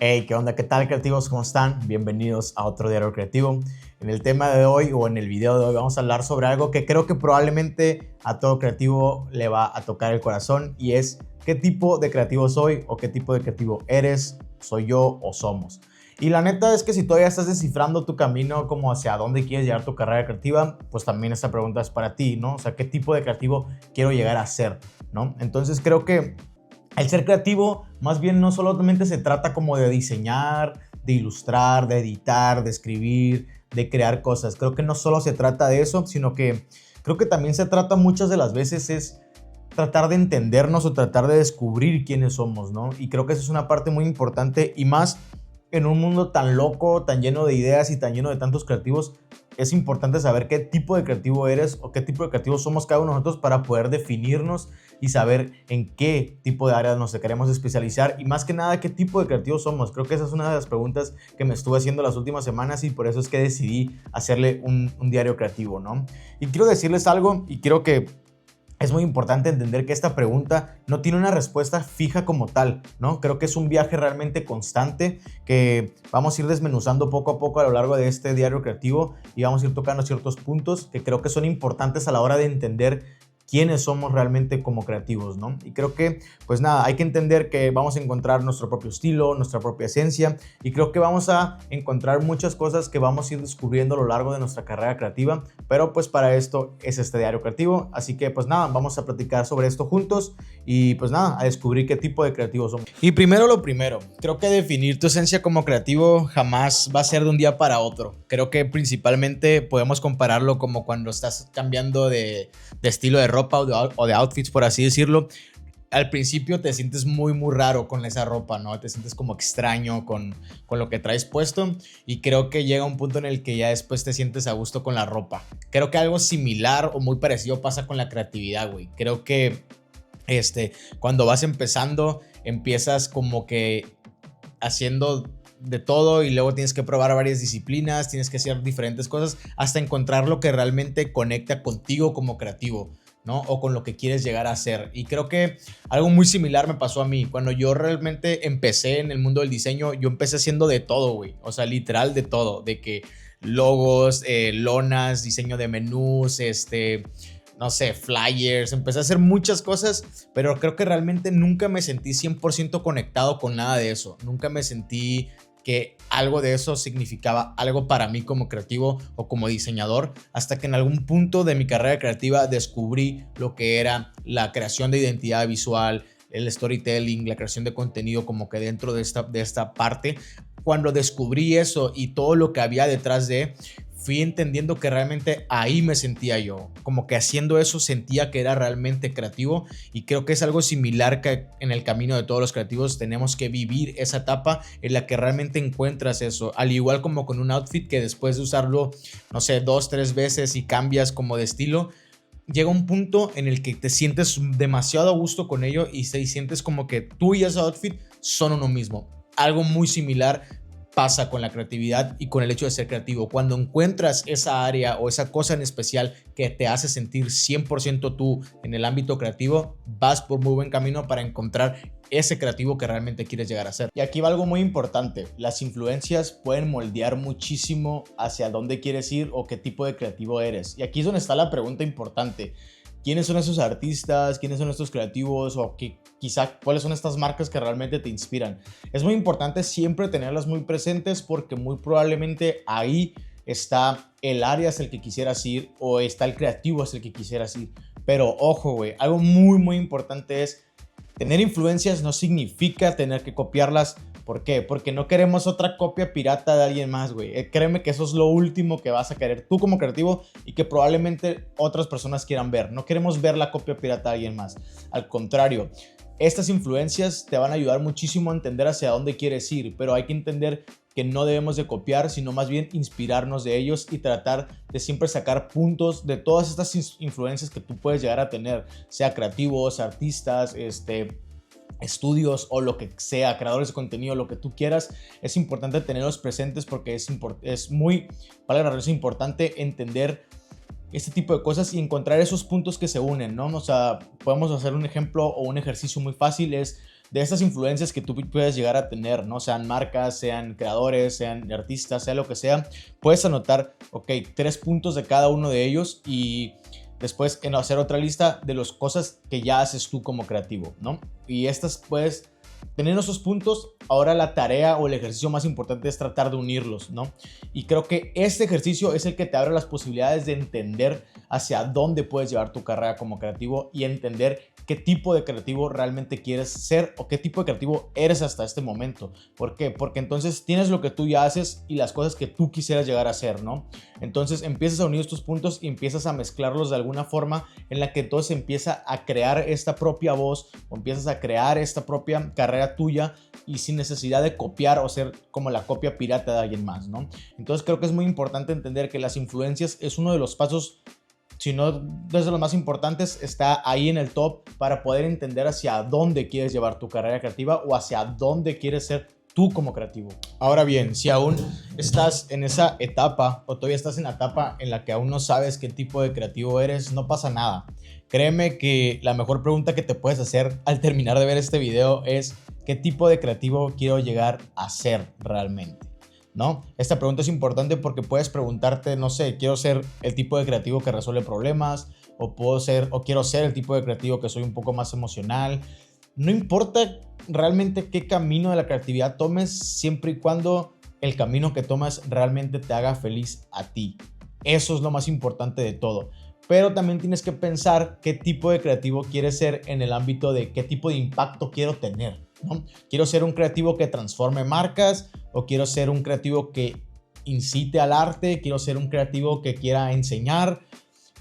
Hey, ¿qué onda? ¿Qué tal, creativos? ¿Cómo están? Bienvenidos a otro diario creativo. En el tema de hoy o en el video de hoy vamos a hablar sobre algo que creo que probablemente a todo creativo le va a tocar el corazón, y es qué tipo de creativo soy o qué tipo de creativo eres, soy yo o somos. Y la neta es que si todavía estás descifrando tu camino como hacia dónde quieres llegar tu carrera creativa, pues también esta pregunta es para ti, ¿no? O sea, ¿qué tipo de creativo quiero llegar a ser, ¿no? Entonces creo que el ser creativo más bien no solamente se trata como de diseñar, de ilustrar, de editar, de escribir, de crear cosas. Creo que no solo se trata de eso, sino que creo que también se trata muchas de las veces es tratar de entendernos o tratar de descubrir quiénes somos, ¿no? Y creo que esa es una parte muy importante, y más en un mundo tan loco, tan lleno de ideas y tan lleno de tantos creativos. Es importante saber qué tipo de creativo eres o qué tipo de creativo somos cada uno de nosotros para poder definirnos y saber en qué tipo de áreas nos queremos especializar, y más que nada qué tipo de creativos somos. Creo que esa es una de las preguntas que me estuve haciendo las últimas semanas, y por eso es que decidí hacerle un diario creativo, ¿no? Y quiero decirles algo, y quiero que es muy importante entender que esta pregunta no tiene una respuesta fija como tal, ¿no? Creo que es un viaje realmente constante que vamos a ir desmenuzando poco a poco a lo largo de este diario creativo, y vamos a ir tocando ciertos puntos que creo que son importantes a la hora de entender quiénes somos realmente como creativos, ¿no? Y creo que, pues nada, hay que entender que vamos a encontrar nuestro propio estilo, nuestra propia esencia, y creo que vamos a encontrar muchas cosas que vamos a ir descubriendo a lo largo de nuestra carrera creativa, pero pues para esto es este diario creativo. Así que pues nada, vamos a platicar sobre esto juntos y pues nada, a descubrir qué tipo de creativos somos. Y primero lo primero, creo que definir tu esencia como creativo jamás va a ser de un día para otro. Creo que principalmente podemos compararlo como cuando estás cambiando de estilo de ropa o de outfits, por así decirlo. Al principio te sientes muy raro con esa ropa, ¿no? Te sientes como extraño con lo que traes puesto, y creo que llega un punto en el que ya después te sientes a gusto con la ropa. Creo que algo similar o muy parecido pasa con la creatividad, güey. Creo que cuando vas empezando, empiezas como que haciendo de todo, y luego tienes que probar varias disciplinas, tienes que hacer diferentes cosas hasta encontrar lo que realmente conecta contigo como creativo, ¿no? O con lo que quieres llegar a ser. Y creo que algo muy similar me pasó a mí. Cuando yo realmente empecé en el mundo del diseño, yo empecé haciendo de todo, güey. O sea, literal de todo. De que logos, lonas, diseño de menús, no sé, flyers. Empecé a hacer muchas cosas, pero creo que realmente nunca me sentí 100% conectado con nada de eso. Nunca me sentí que algo de eso significaba algo para mí como creativo o como diseñador, hasta que en algún punto de mi carrera creativa descubrí lo que era la creación de identidad visual, el storytelling, la creación de contenido, como que dentro de esta parte. Cuando descubrí eso y todo lo que había detrás fui entendiendo que realmente ahí me sentía yo, como que haciendo eso sentía que era realmente creativo. Y creo que es algo similar que en el camino de todos los creativos tenemos que vivir esa etapa en la que realmente encuentras eso, al igual como con un outfit que después de usarlo, no sé, 2, 3 veces y cambias como de estilo, llega un punto en el que te sientes demasiado a gusto con ello y sientes como que tú y ese outfit son uno mismo. Algo muy similar pasa con la creatividad y con el hecho de ser creativo. Cuando encuentras esa área o esa cosa en especial que te hace sentir 100% tú en el ámbito creativo, vas por muy buen camino para encontrar ese creativo que realmente quieres llegar a ser. Y aquí va algo muy importante. Las influencias pueden moldear muchísimo hacia dónde quieres ir o qué tipo de creativo eres. Y aquí es donde está la pregunta importante. ¿Quiénes son esos artistas? ¿Quiénes son estos creativos? O quizá cuáles son estas marcas que realmente te inspiran. Es muy importante siempre tenerlas muy presentes, porque muy probablemente ahí está el área hacia el que quisieras ir o está el creativo hacia el que quisieras ir. Pero ojo, güey, algo muy importante es tener influencias no significa tener que copiarlas. ¿Por qué? Porque no queremos otra copia pirata de alguien más, güey. Créeme que eso es lo último que vas a querer tú como creativo y que probablemente otras personas quieran ver. No queremos ver la copia pirata de alguien más. Al contrario, estas influencias te van a ayudar muchísimo a entender hacia dónde quieres ir, pero hay que entender que no debemos de copiar, sino más bien inspirarnos de ellos y tratar de siempre sacar puntos de todas estas influencias que tú puedes llegar a tener, sea creativos, artistas, estudios o lo que sea, creadores de contenido, lo que tú quieras. Es importante tenerlos presentes porque es muy, para la verdad, es importante entender este tipo de cosas y encontrar esos puntos que se unen, ¿no? O sea, podemos hacer un ejemplo o un ejercicio muy fácil, es de estas influencias que tú puedes llegar a tener, ¿no? Sean marcas, sean creadores, sean artistas, sea lo que sea, puedes anotar, ok, 3 puntos de cada uno de ellos y después en hacer otra lista de las cosas que ya haces tú como creativo, ¿no? Y estas puedes tener esos puntos. Ahora la tarea o el ejercicio más importante es tratar de unirlos, ¿no? Y creo que este ejercicio es el que te abre las posibilidades de entender hacia dónde puedes llevar tu carrera como creativo y entender qué tipo de creativo realmente quieres ser o qué tipo de creativo eres hasta este momento. ¿Por qué? Porque entonces tienes lo que tú ya haces y las cosas que tú quisieras llegar a hacer, ¿no? Entonces empiezas a unir estos puntos y empiezas a mezclarlos de alguna forma en la que entonces empieza a crear esta propia voz o empiezas a crear esta propia carrera tuya y sin necesidad de copiar o ser como la copia pirata de alguien más, ¿no? Entonces creo que es muy importante entender que las influencias es uno de los pasos, si no desde los más importantes, está ahí en el top para poder entender hacia dónde quieres llevar tu carrera creativa o hacia dónde quieres ser tú como creativo. Ahora bien, si aún estás en esa etapa o todavía estás en la etapa en la que aún no sabes qué tipo de creativo eres, no pasa nada. Créeme que la mejor pregunta que te puedes hacer al terminar de ver este video es ¿qué tipo de creativo quiero llegar a ser realmente? ¿No? Esta pregunta es importante porque puedes preguntarte, no sé, quiero ser el tipo de creativo que resuelve problemas o quiero ser el tipo de creativo que soy un poco más emocional. No importa realmente qué camino de la creatividad tomes, siempre y cuando el camino que tomas realmente te haga feliz a ti. Eso es lo más importante de todo. Pero también tienes que pensar qué tipo de creativo quieres ser en el ámbito de qué tipo de impacto quiero tener, ¿no? ¿Quiero ser un creativo que transforme marcas o quiero ser un creativo que incite al arte? ¿Quiero ser un creativo que quiera enseñar?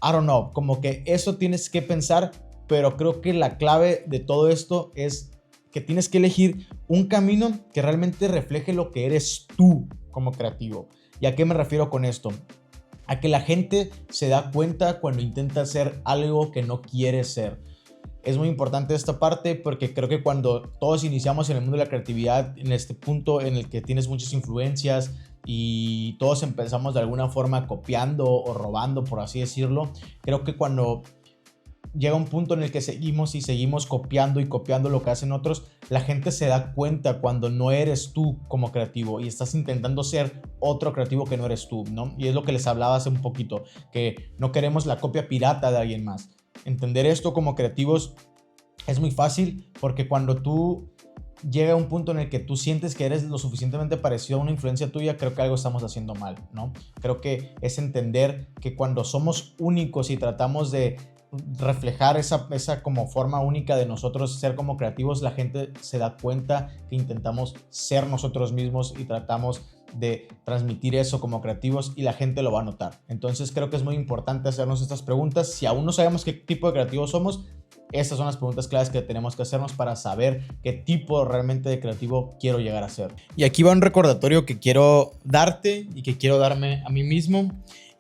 I don't know, como que eso tienes que pensar, pero creo que la clave de todo esto es que tienes que elegir un camino que realmente refleje lo que eres tú como creativo. ¿Y a qué me refiero con esto? A que la gente se da cuenta cuando intenta hacer algo que no quiere ser. Es muy importante esta parte porque creo que cuando todos iniciamos en el mundo de la creatividad, en este punto en el que tienes muchas influencias y todos empezamos de alguna forma copiando o robando, por así decirlo, creo que cuando llega un punto en el que seguimos copiando y copiando lo que hacen otros, la gente se da cuenta cuando no eres tú como creativo y estás intentando ser otro creativo que no eres tú, ¿no? Y es lo que les hablaba hace un poquito, que no queremos la copia pirata de alguien más. Entender esto como creativos es muy fácil porque cuando tú llega a un punto en el que tú sientes que eres lo suficientemente parecido a una influencia tuya, creo que algo estamos haciendo mal, ¿no? Creo que es entender que cuando somos únicos y tratamos de reflejar esa como forma única de nosotros ser como creativos, la gente se da cuenta que intentamos ser nosotros mismos y tratamos de transmitir eso como creativos y la gente lo va a notar. Entonces creo que es muy importante hacernos estas preguntas. Si aún no sabemos qué tipo de creativos somos, estas son las preguntas claves que tenemos que hacernos para saber qué tipo realmente de creativo quiero llegar a ser. Y aquí va un recordatorio que quiero darte y que quiero darme a mí mismo,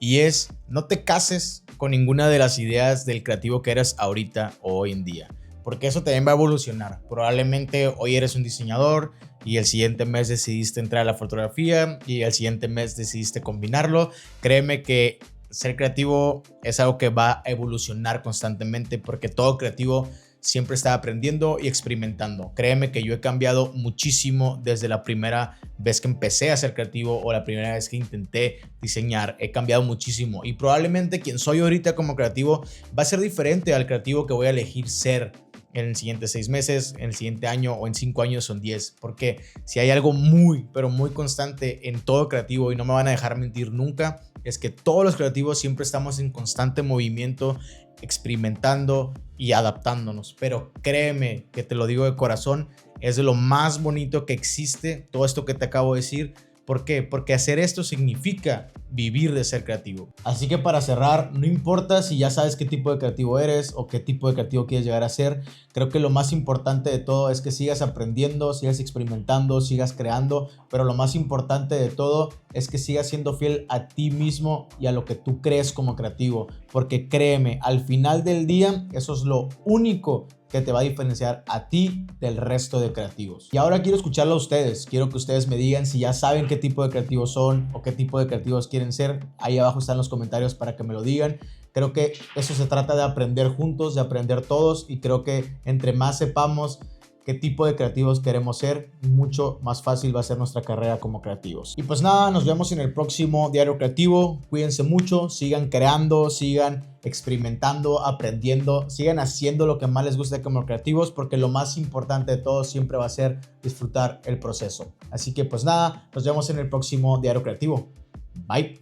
y es: no te cases con ninguna de las ideas del creativo que eres ahorita o hoy en día, porque eso también va a evolucionar. Probablemente hoy eres un diseñador y el siguiente mes decidiste entrar a la fotografía y el siguiente mes decidiste combinarlo. Créeme que ser creativo es algo que va a evolucionar constantemente porque todo creativo siempre está aprendiendo y experimentando. Créeme que yo he cambiado muchísimo desde la primera vez que empecé a ser creativo o la primera vez que intenté diseñar. He cambiado muchísimo y probablemente quien soy ahorita como creativo va a ser diferente al creativo que voy a elegir ser en el siguiente 6 meses, en el siguiente año o en 5 años o en 10. Porque si hay algo muy, pero muy constante en todo creativo, y no me van a dejar mentir nunca, es que todos los creativos siempre estamos en constante movimiento, experimentando y adaptándonos. Pero créeme que te lo digo de corazón, es de lo más bonito que existe todo esto que te acabo de decir. ¿Por qué? Porque hacer esto significa vivir de ser creativo. Así que para cerrar, no importa si ya sabes qué tipo de creativo eres o qué tipo de creativo quieres llegar a ser, creo que lo más importante de todo es que sigas aprendiendo, sigas experimentando, sigas creando, pero lo más importante de todo es que sigas siendo fiel a ti mismo y a lo que tú crees como creativo, porque créeme, al final del día, eso es lo único que te va a diferenciar a ti del resto de creativos. Y ahora quiero escucharlo a ustedes. Quiero que ustedes me digan si ya saben qué tipo de creativos son o qué tipo de creativos quieren ser. Ahí abajo están los comentarios para que me lo digan. Creo que eso se trata de aprender juntos, de aprender todos, y creo que entre más sepamos qué tipo de creativos queremos ser, mucho más fácil va a ser nuestra carrera como creativos. Y pues nada, nos vemos en el próximo Diario Creativo. Cuídense mucho, sigan creando, sigan experimentando, aprendiendo, sigan haciendo lo que más les guste como creativos, porque lo más importante de todo siempre va a ser disfrutar el proceso. Así que pues nada, nos vemos en el próximo Diario Creativo. Bye.